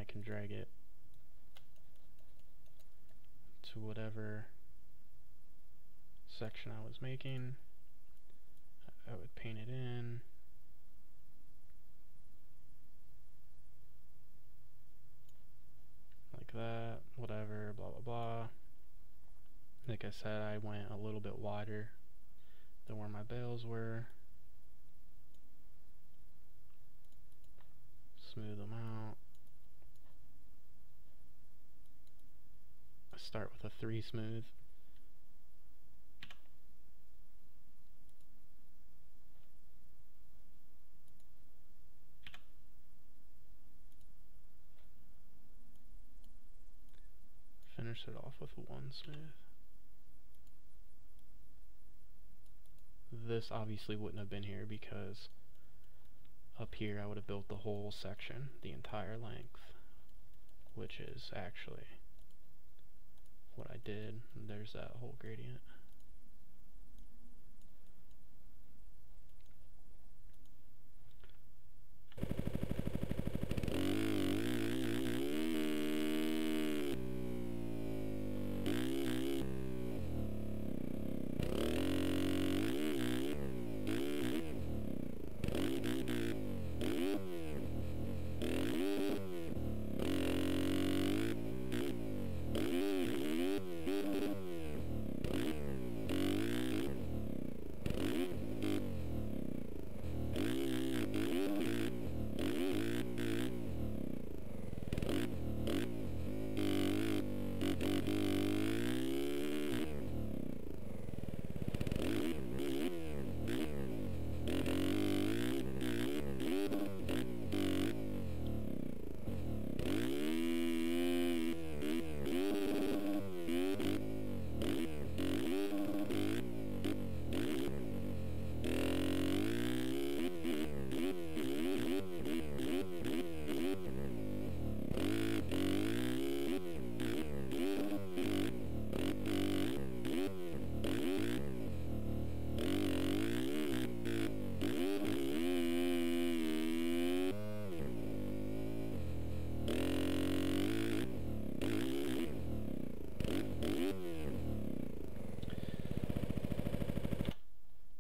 I can drag it to whatever section I was making. I would paint it in. Like that, whatever, blah blah blah. Like I said, I went a little bit wider than where my bales were. Smooth them out. I start with a 3 smooth. Finish it off with a 1 smooth. This obviously wouldn't have been here because up here I would have built the whole section, the entire length, which is actually what I did. There's that whole gradient.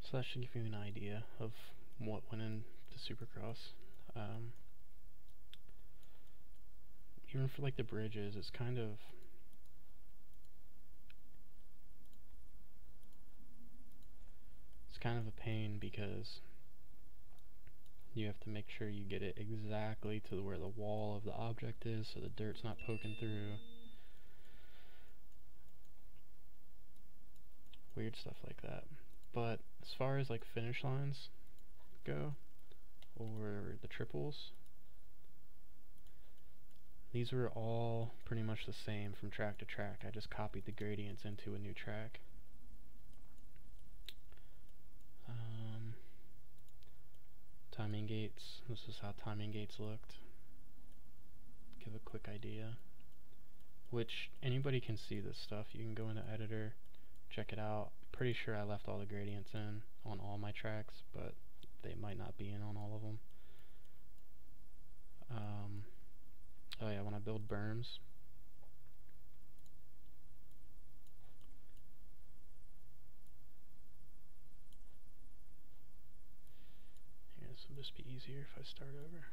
So that should give you an idea of what went into Supercross. Even for like the bridges, it's kind of a pain because you have to make sure you get it exactly to where the wall of the object is so the dirt's not poking through. Weird stuff like that. But as far as like finish lines go, or the triples, these were all pretty much the same from track to track. I just copied the gradients into a new track. Timing gates, this is how timing gates looked. Give a quick idea. Which, anybody can see this stuff. You can go into editor, check it out. Pretty sure I left all the gradients in on all my tracks, but they might not be in on all of them. Oh yeah, when I build berms, here, this will just be easier if I start over.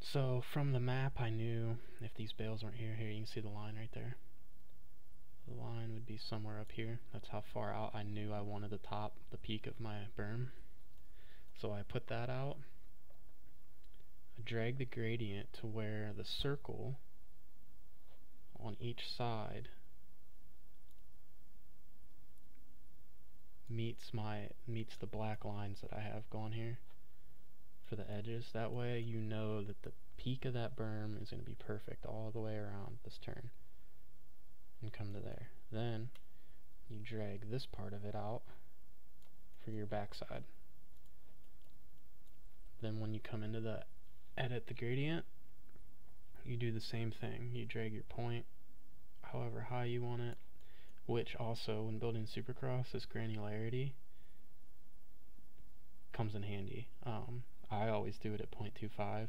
So from the map I knew if these bales weren't here, you can see the line right there. The line would be somewhere up here. That's how far out I knew I wanted the peak of my berm. So I put that out. I drag the gradient to where the circle on each side meets the black lines that I have going here for the edges. That way you know that the peak of that berm is going to be perfect all the way around this turn and come to there. Then you drag this part of it out for your backside. Then when you come into the edit the gradient, you do the same thing. You drag your point however high you want it, which also when building Supercross, this granularity comes in handy. I always do it at 0.25,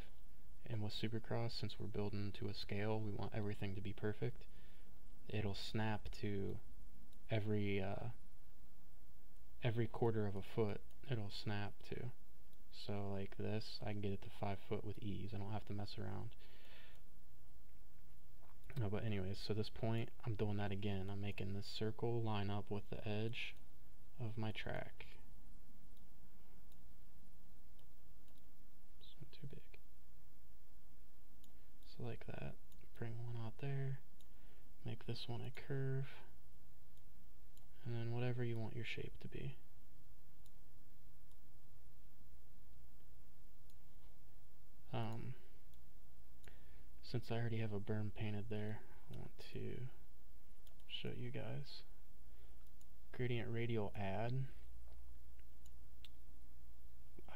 and with supercross, since we're building to a scale, we want everything to be perfect. It'll snap to every quarter of a foot. It'll snap to. So like this, I can get it to 5 foot with ease. I don't have to mess around. No, but anyways, so this point, I'm doing that again. I'm making this circle line up with the edge of my track. It's not too big. So like that. Bring one out there. Make this one a curve. And then whatever you want your shape to be. Since I already have a berm painted there, I want to show you guys. Gradient radial add.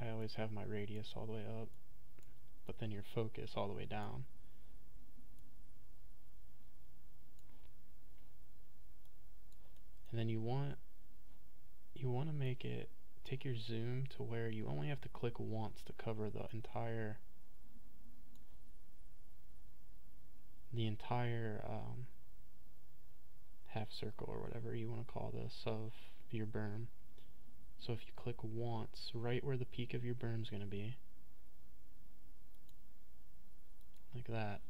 I always have my radius all the way up, but then your focus all the way down. And then you want to make it, take your zoom to where you only have to click once to cover the entire half circle or whatever you want to call this of your berm. So if you click once, right where the peak of your berm is going to be, like that,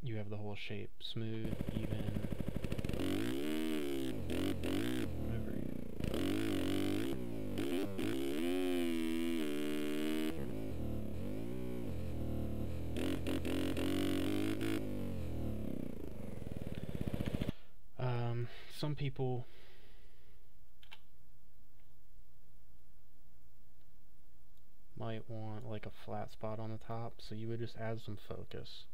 you have the whole shape, smooth, even, whatever. Some people might want like a flat spot on the top, so you would just add some focus.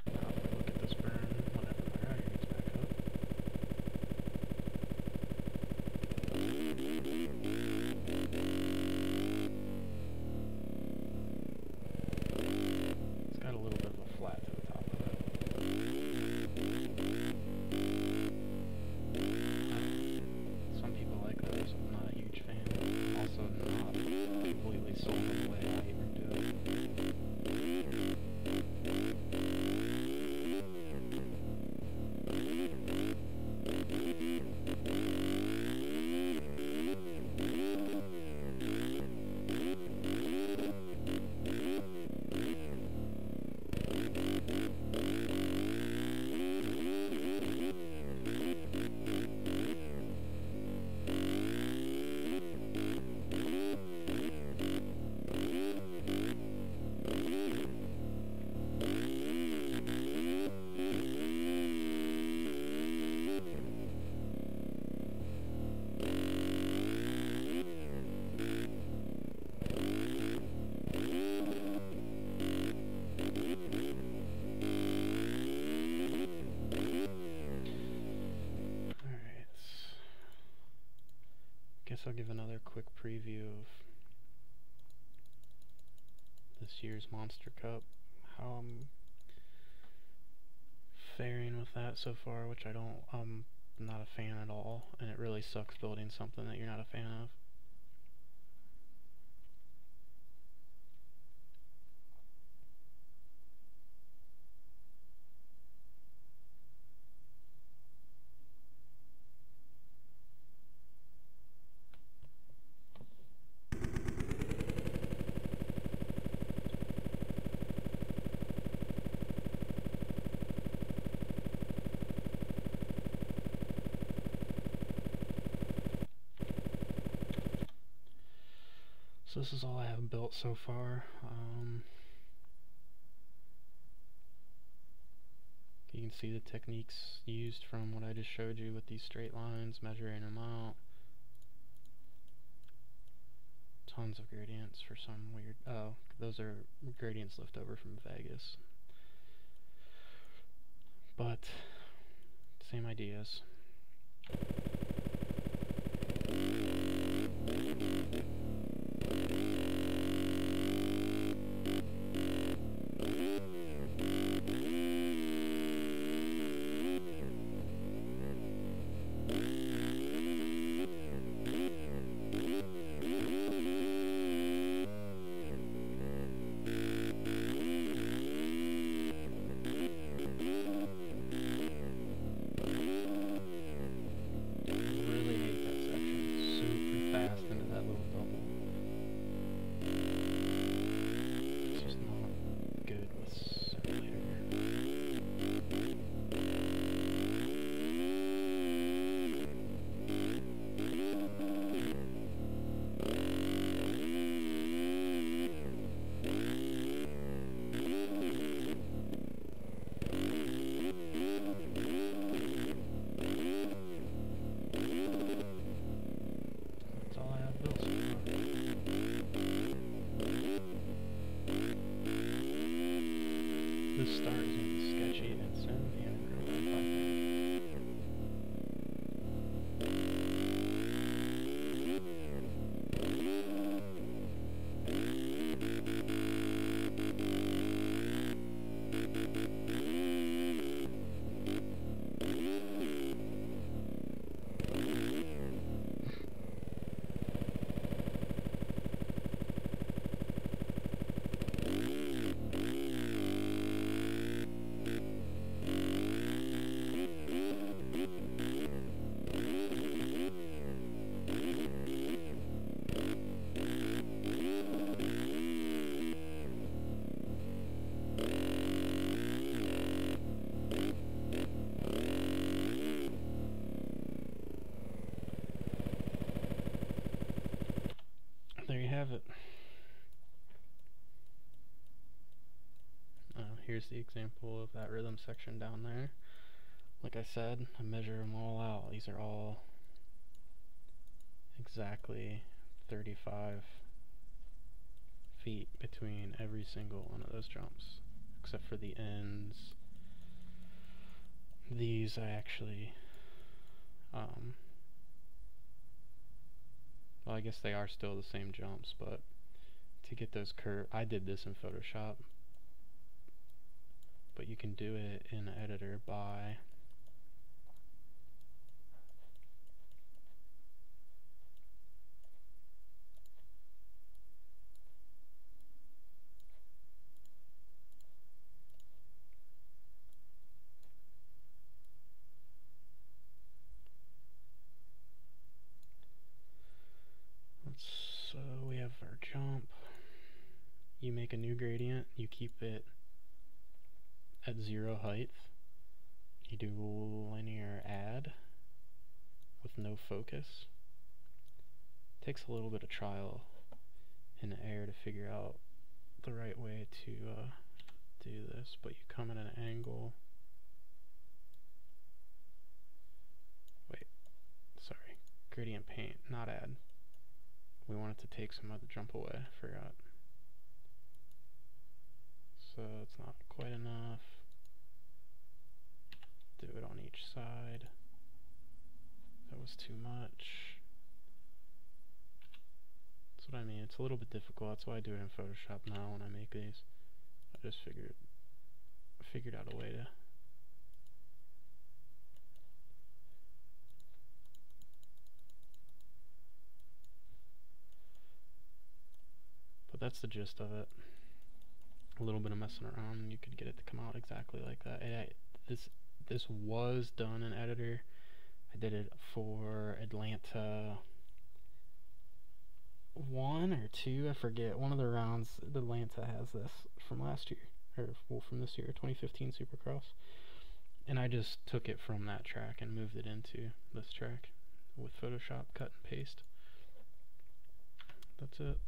Now if we look at this berm, whenever my rider gets back up. It's got a little bit of a flat to the top of it. Some people like those. I'm not a huge fan. I'm also not completely sold on the way I even do it. I'll give another quick preview of this year's Monster Cup, how I'm faring with that so far, which I'm not a fan at all, and it really sucks building something that you're not a fan of. So this is all I have built so far. You can see the techniques used from what I just showed you with these straight lines, measuring them out. Tons of gradients for some weird, oh, those are gradients left over from Vegas. But, same ideas. That's all I have built so far. This start is going to be sketchy and send the end road, I think. There you have it. Here's the example of that rhythm section down there. Like I said, I measure them all out. These are all exactly 35 feet between every single one of those jumps, except for the ends. These I actually, well, I guess they are still the same jumps, but to get those curves, I did this in Photoshop, but you can do it in the editor by so we have our jump. You make a new gradient, you keep it at 0 height. You do linear add with no focus. Takes a little bit of trial and error to figure out the right way to do this, but you come at an angle. Wait, sorry, gradient paint, not add. We wanted to take some of the jump away, forgot. So it's not quite enough. Do it on each side. That was too much. That's what I mean, it's a little bit difficult, that's why I do it in Photoshop now when I make these. I just figured out a way to but that's the gist of it. A little bit of messing around and you could get it to come out exactly like that. This was done in editor. I did it for Atlanta 1 or 2, I forget. One of the rounds, Atlanta has this from last year, or well, from this year, 2015 Supercross. And I just took it from that track and moved it into this track with Photoshop, cut and paste. That's it.